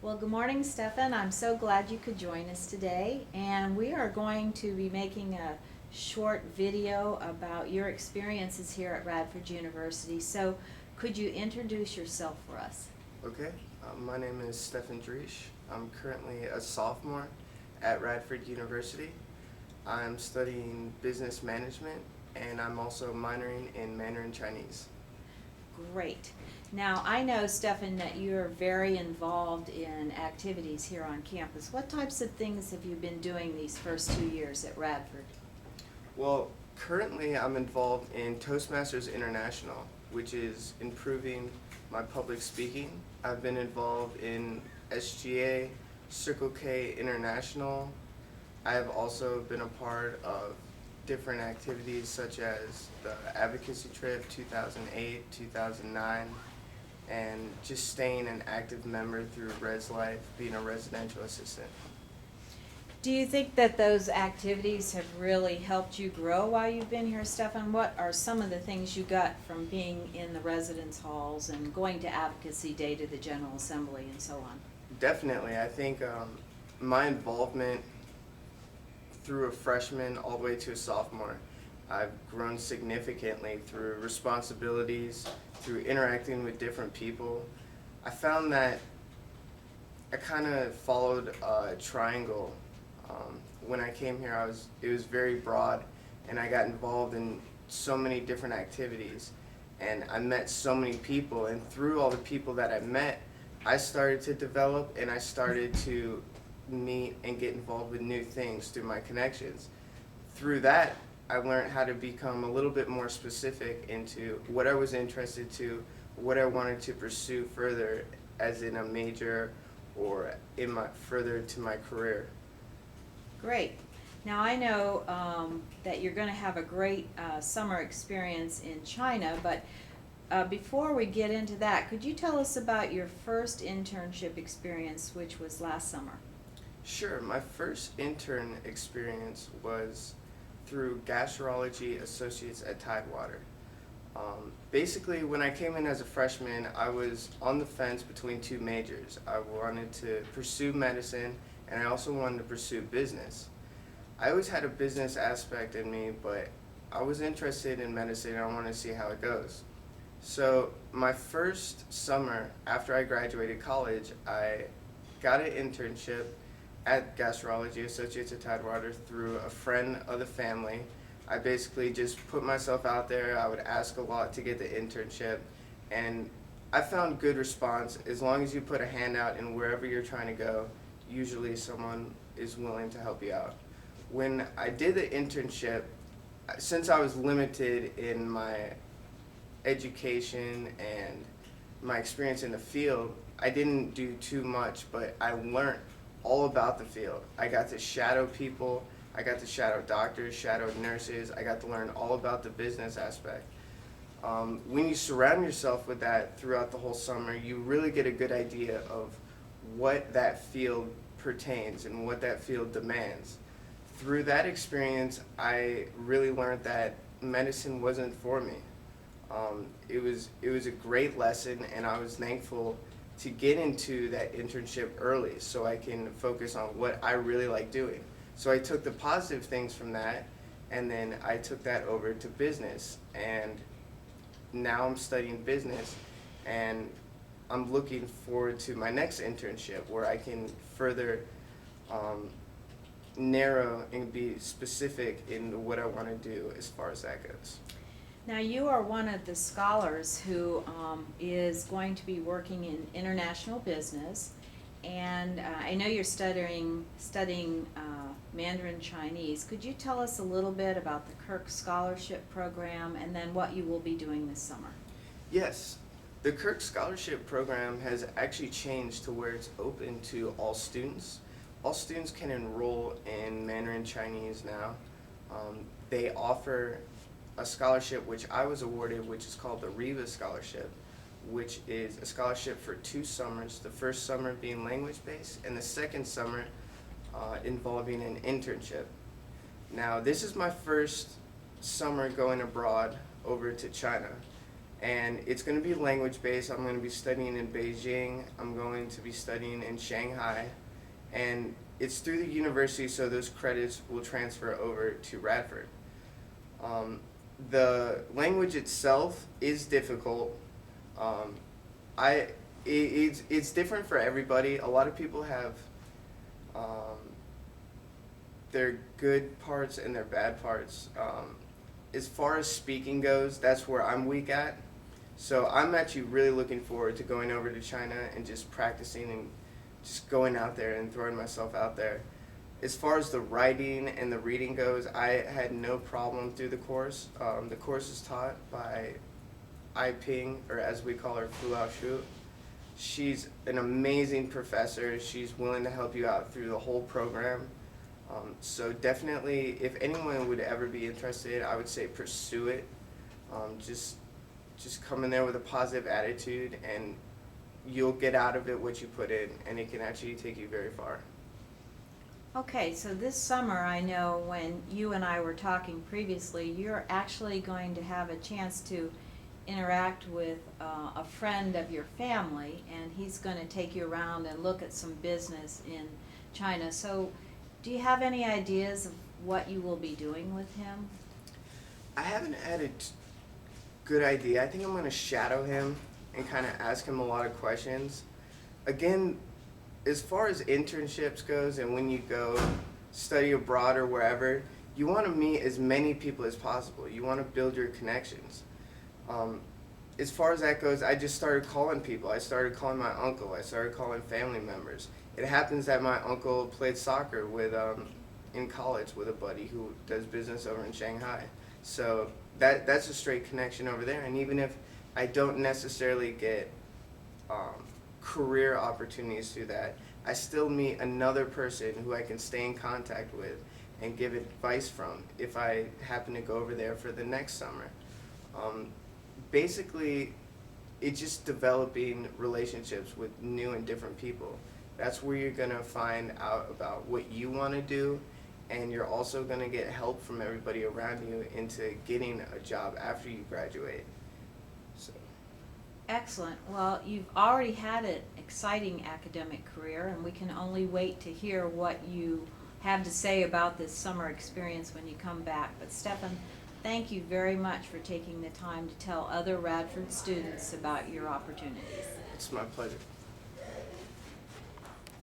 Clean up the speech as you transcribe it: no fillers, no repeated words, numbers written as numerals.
Well, good morning, Stefan. I'm so glad you could join us today. And we are going to be making a short video about your experiences here at Radford University. So could you introduce yourself for us? Okay, my name is Stefan Dreesch. I'm currently a sophomore at Radford University. I'm studying business management and I'm also minoring in Mandarin Chinese. Great. Now, I know, Stefan, that you're very involved in activities here on campus. What types of things have you been doing these first 2 years at Radford? Well, currently I'm involved in Toastmasters International, which is improving my public speaking. I've been involved in SGA, Circle K International. I have also been a part of different activities such as the advocacy trip 2008, 2009, and just staying an active member through Res Life, being a residential assistant. Do you think that those activities have really helped you grow while you've been here, Stefan? What are some of the things you got from being in the residence halls and going to advocacy day to the General Assembly and so on? Definitely, I think my involvement through a freshman all the way to a sophomore, I've grown significantly through responsibilities, through interacting with different people. I found that I kind of followed a triangle. When I came here, it was very broad, and I got involved in so many different activities, and I met so many people, and through all the people that I met, I started to develop, and I started to meet and get involved with new things through my connections. Through that, I learned how to become a little bit more specific into what I was interested to, what I wanted to pursue further as in a major or in my further to my career. Great. Now, I know that you're going to have a great summer experience in China, but before we get into that, could you tell us about your first internship experience, which was last summer? Sure, my first intern experience was through Gastrology Associates at Tidewater. Basically, when I came in as a freshman, I was on the fence between two majors. I wanted to pursue medicine, and I also wanted to pursue business. I always had a business aspect in me, but I was interested in medicine and I wanted to see how it goes. So my first summer after I graduated college, I got an internship at Gastrology Associates at Tidewater through a friend of the family. I basically just put myself out there. I would ask a lot to get the internship, and I found good response. As long as you put a hand out and wherever you're trying to go, usually someone is willing to help you out. When I did the internship, since I was limited in my education and my experience in the field, I didn't do too much, but I learned all about the field. I got to shadow people, I got to shadow doctors, shadow nurses, I got to learn all about the business aspect. When you surround yourself with that throughout the whole summer, you really get a good idea of what that field pertains and what that field demands. Through that experience, I really learned that medicine wasn't for me. It was a great lesson, and I was thankful to get into that internship early so I can focus on what I really like doing. So I took the positive things from that, and then I took that over to business, and now I'm studying business, and I'm looking forward to my next internship where I can further narrow and be specific in what I want to do as far as that goes. Now, you are one of the scholars who is going to be working in international business, and I know you're studying Mandarin Chinese. Could you tell us a little bit about the Kirk Scholarship Program and then what you will be doing this summer? Yes, the Kirk Scholarship Program has actually changed to where it's open to all students. All students can enroll in Mandarin Chinese now. They offer a scholarship which I was awarded, which is called the RIBA scholarship, which is a scholarship for 2 summers, the first summer being language-based and the second summer involving an internship. Now, this is my first summer going abroad over to China, and it's going to be language based. I'm going to be studying in Beijing. I'm going to be studying in Shanghai, and it's through the university, so those credits will transfer over to Radford. The language itself is difficult. It's different for everybody. A lot of people have their good parts and their bad parts. As far as speaking goes, that's where I'm weak at. So I'm actually really looking forward to going over to China and just practicing and just going out there and throwing myself out there. As far as the writing and the reading goes, I had no problem through the course. The course is taught by Ai Ping, or as we call her, Fu Lao Shu. She's an amazing professor. She's willing to help you out through the whole program. So definitely, if anyone would ever be interested, I would say pursue it. Just come in there with a positive attitude, and you'll get out of it what you put in, and it can actually take you very far. Okay, so this summer, I know when you and I were talking previously, you're actually going to have a chance to interact with a friend of your family, and he's going to take you around and look at some business in China. So do you have any ideas of what you will be doing with him? I haven't had a good idea. I think I'm going to shadow him and kind of ask him a lot of questions. Again, as far as internships goes, and when you go study abroad or wherever, you want to meet as many people as possible. You want to build your connections. As far as that goes, I just started calling people. I started calling my uncle. I started calling family members. It happens that my uncle played soccer with in college with a buddy who does business over in Shanghai. So that's a straight connection over there. And even if I don't necessarily get career opportunities through that, I still meet another person who I can stay in contact with and give advice from if I happen to go over there for the next summer. Basically, it's just developing relationships with new and different people. That's where you're going to find out about what you want to do, and you're also going to get help from everybody around you into getting a job after you graduate. So. Excellent. Well, you've already had an exciting academic career, and we can only wait to hear what you have to say about this summer experience when you come back. But Stefan, thank you very much for taking the time to tell other Radford students about your opportunities. It's my pleasure.